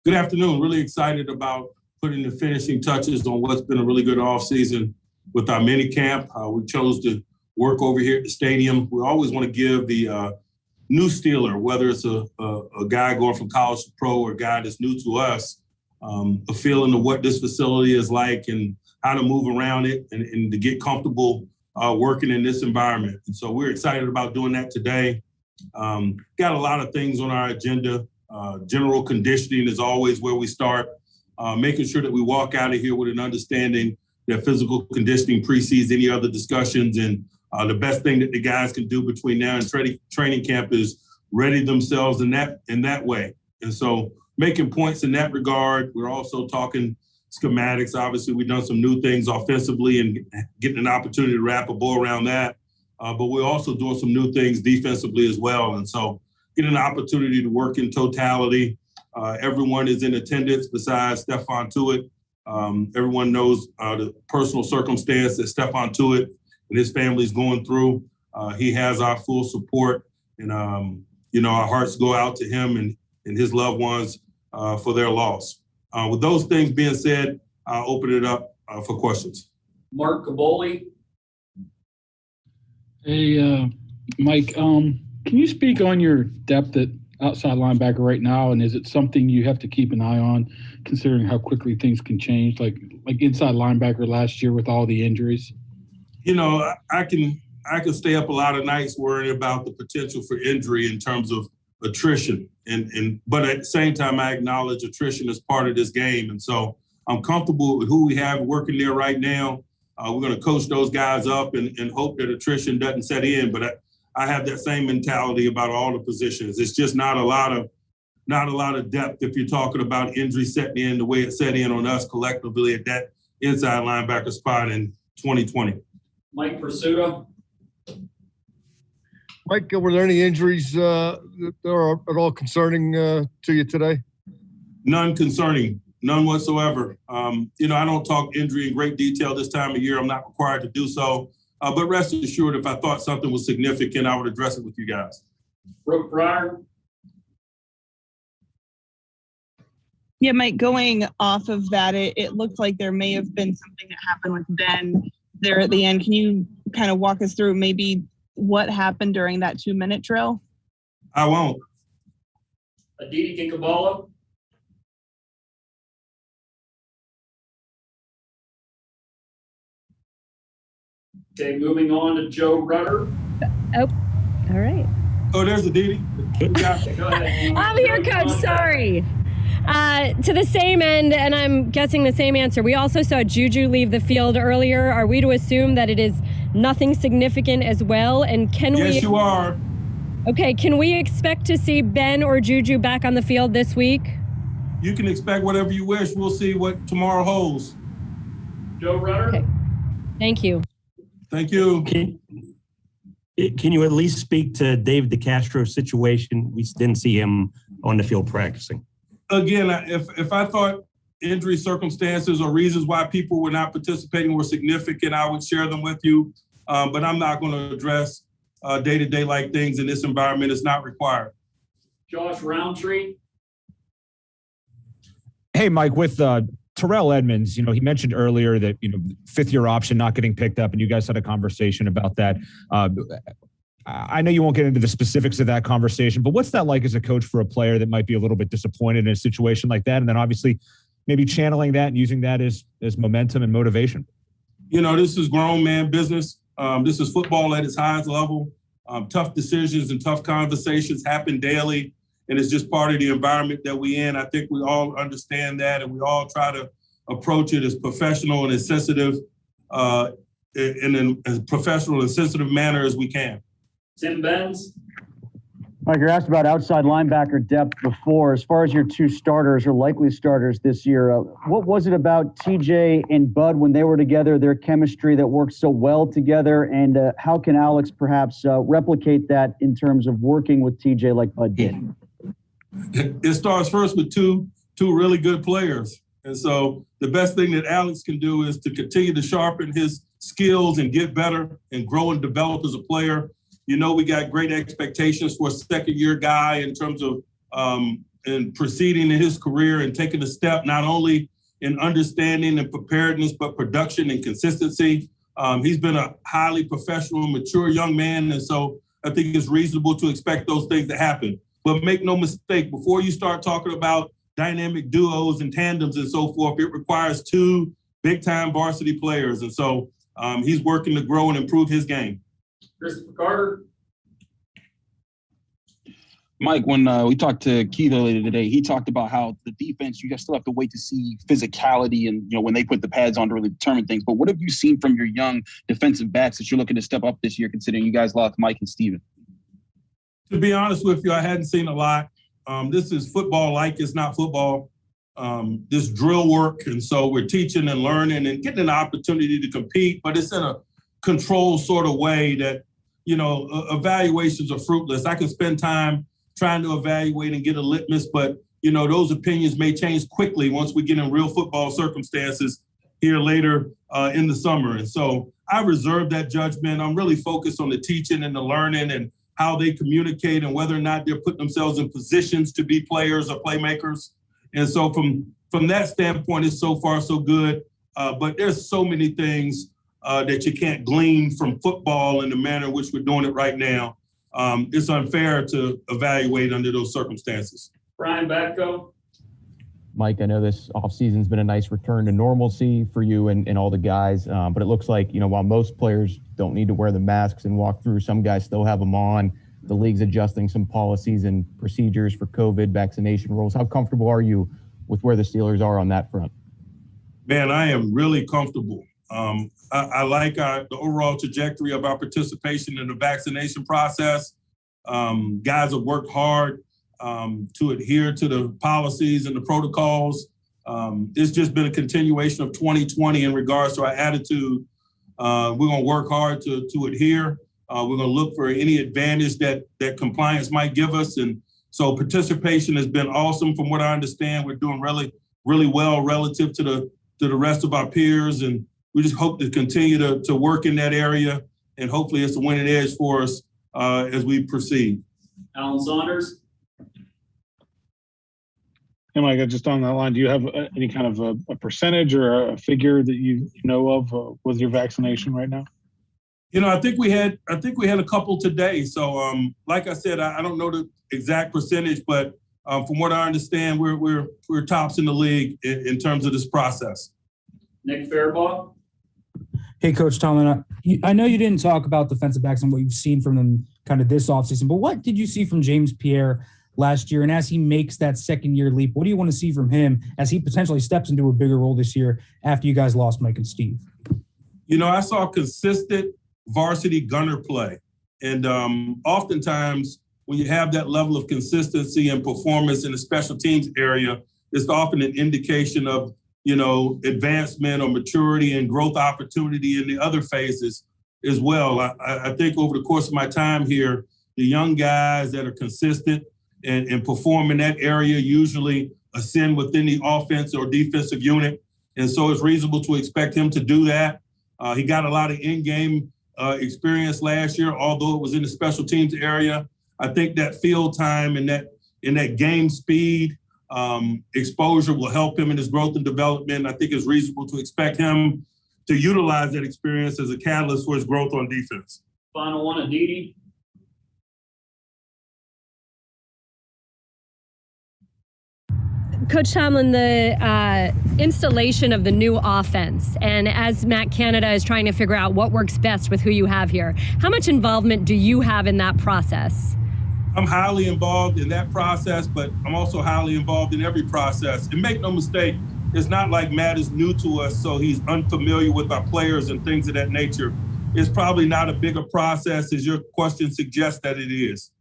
Good afternoon. Really excited about putting the finishing touches on what's been a really good offseason with our minicamp. We chose to work over here at the stadium. We always want to give the new Steeler, whether it's a guy going from college to pro or a guy that's new to us, a feeling of what this facility is like and how to move around it and to get comfortable working in this environment. And so we're excited about doing that today. Got a lot of things on our agenda. General conditioning is always where we start, making sure that we walk out of here with an understanding that physical conditioning precedes any other discussions. And the best thing that the guys can do between now and training camp is ready themselves in that way. And so making points in that regard. We're also talking schematics. Obviously, we've done some new things offensively and getting an opportunity to wrap a ball around that. But we're also doing some new things defensively as well. And so getting an opportunity to work in totality. Everyone is in attendance besides Stephon Tuitt. Everyone knows the personal circumstance that Stephon Tuitt and his family is going through. He has our full support, and our hearts go out to him and his loved ones for their loss. With those things being said, I'll open it up for questions. Mark Caboli. Hey, Mike, can you speak on your depth at outside linebacker right now, and is it something you have to keep an eye on, considering how quickly things can change, like inside linebacker last year with all the injuries? I can stay up a lot of nights worrying about the potential for injury in terms of attrition, but at the same time, I acknowledge attrition is part of this game, and so I'm comfortable with who we have working there right now. We're going to coach those guys up and hope that attrition doesn't set in, but I have that same mentality about all the positions. It's just not a lot of depth if you're talking about injury setting in the way it set in on us collectively at that inside linebacker spot in 2020. Mike Pursuta. Mike, were there any injuries that are at all concerning to you today? None concerning, none whatsoever. I don't talk injury in great detail this time of year. I'm not required to do so. But rest assured, if I thought something was significant, I would address it with you guys. Brooke Pryor. Yeah, Mike, going off of that, it looked like there may have been something that happened with Ben there at the end. Can you kind of walk us through maybe what happened during that 2-minute drill? I won't. Aditi Kinkabala. Okay, moving on to Joe Rudder. Oh, all right. Oh, there's Aditi. Go ahead. I'm here, Coach. Sorry. To the same end, and I'm guessing the same answer. We also saw Juju leave the field earlier. Are we to assume that it is nothing significant as well? And Yes, you are. Okay, can we expect to see Ben or Juju back on the field this week? You can expect whatever you wish. We'll see what tomorrow holds. Joe Rudder. Okay. Thank you. Thank you. Can you at least speak to Dave DeCastro's situation? We didn't see him on the field practicing. Again, if I thought injury circumstances or reasons why people were not participating were significant, I would share them with you. But I'm not going to address day-to-day like things in this environment. It's not required. Josh Roundtree. Hey, Mike, with Terrell Edmonds, he mentioned earlier that, fifth-year option not getting picked up, and you guys had a conversation about that. I know you won't get into the specifics of that conversation, but what's that like as a coach for a player that might be a little bit disappointed in a situation like that? And then obviously maybe channeling that and using that as momentum and motivation. This is grown man business. This is football at its highest level. Tough decisions and tough conversations happen daily, and it's just part of the environment that we're in. I think we all understand that, and we all try to approach it as professional and as sensitive in a professional and sensitive manner as we can. Tim Benz. Mike, you're asked about outside linebacker depth before. As far as your two starters or likely starters this year, what was it about TJ and Bud when they were together, their chemistry that worked so well together, and how can Alex perhaps replicate that in terms of working with TJ like Bud did? It starts first with two really good players. And so the best thing that Alex can do is to continue to sharpen his skills and get better and grow and develop as a player. We got great expectations for a second-year guy in terms of proceeding in his career and taking a step not only in understanding and preparedness, but production and consistency. He's been a highly professional, mature young man, and so I think it's reasonable to expect those things to happen. But make no mistake, before you start talking about dynamic duos and tandems and so forth, it requires two big-time varsity players. And so he's working to grow and improve his game. Christopher Carter. Mike, when we talked to Keith earlier today, he talked about how the defense, you guys still have to wait to see physicality and, when they put the pads on to really determine things. But what have you seen from your young defensive backs that you're looking to step up this year, considering you guys lost Mike and Steven? To be honest with you, I hadn't seen a lot. This is football-like, it's not football. This drill work, and so we're teaching and learning and getting an opportunity to compete, but it's in a controlled sort of way that, evaluations are fruitless. I can spend time trying to evaluate and get a litmus, but, those opinions may change quickly once we get in real football circumstances here later in the summer. And so I reserve that judgment. I'm really focused on the teaching and the learning and how they communicate and whether or not they're putting themselves in positions to be players or playmakers. And so from that standpoint, it's so far so good. But there's so many things that you can't glean from football in the manner in which we're doing it right now. It's unfair to evaluate under those circumstances. Brian Batko. Mike, I know this offseason's been a nice return to normalcy for you and all the guys, but it looks like, while most players don't need to wear the masks and walk through, some guys still have them on. The league's adjusting some policies and procedures for COVID vaccination rules. How comfortable are you with where the Steelers are on that front? Man, I am really comfortable. I like the overall trajectory of our participation in the vaccination process. Guys have worked hard to adhere to the policies and the protocols. It's just been a continuation of 2020 in regards to our attitude. We're going to work hard to adhere. We're going to look for any advantage that compliance might give us. And so participation has been awesome. From what I understand, we're doing really, really well relative to the rest of our peers. And we just hope to continue to work in that area. And hopefully it's a winning edge for us as we proceed. Alan Saunders. Hey, Mike, just on that line, do you have any kind of a percentage or a figure that you know of with your vaccination right now? I think we had a couple today. So, like I said, I don't know the exact percentage, but from what I understand, we're tops in the league in terms of this process. Nick Fairbaugh. Hey, Coach Tomlin, I know you didn't talk about defensive backs and what you've seen from them kind of this offseason, but what did you see from Jamespierre last year? And as he makes that second-year leap, what do you want to see from him as he potentially steps into a bigger role this year after you guys lost Mike and Steve? I saw consistent varsity gunner play. And oftentimes when you have that level of consistency and performance in the special teams area, it's often an indication of, advancement or maturity and growth opportunity in the other phases as well. I think over the course of my time here, the young guys that are consistent and perform in that area usually ascend within the offense or defensive unit. And so it's reasonable to expect him to do that. He got a lot of in-game experience last year, although it was in the special teams area. I think that field time and that game speed exposure will help him in his growth and development. I think it's reasonable to expect him to utilize that experience as a catalyst for his growth on defense. Final one, Aditi. Coach Tomlin, the installation of the new offense, and as Matt Canada is trying to figure out what works best with who you have here, how much involvement do you have in that process? I'm highly involved in that process, but I'm also highly involved in every process. And make no mistake, it's not like Matt is new to us, so he's unfamiliar with our players and things of that nature. It's probably not a bigger process as your question suggests that it is.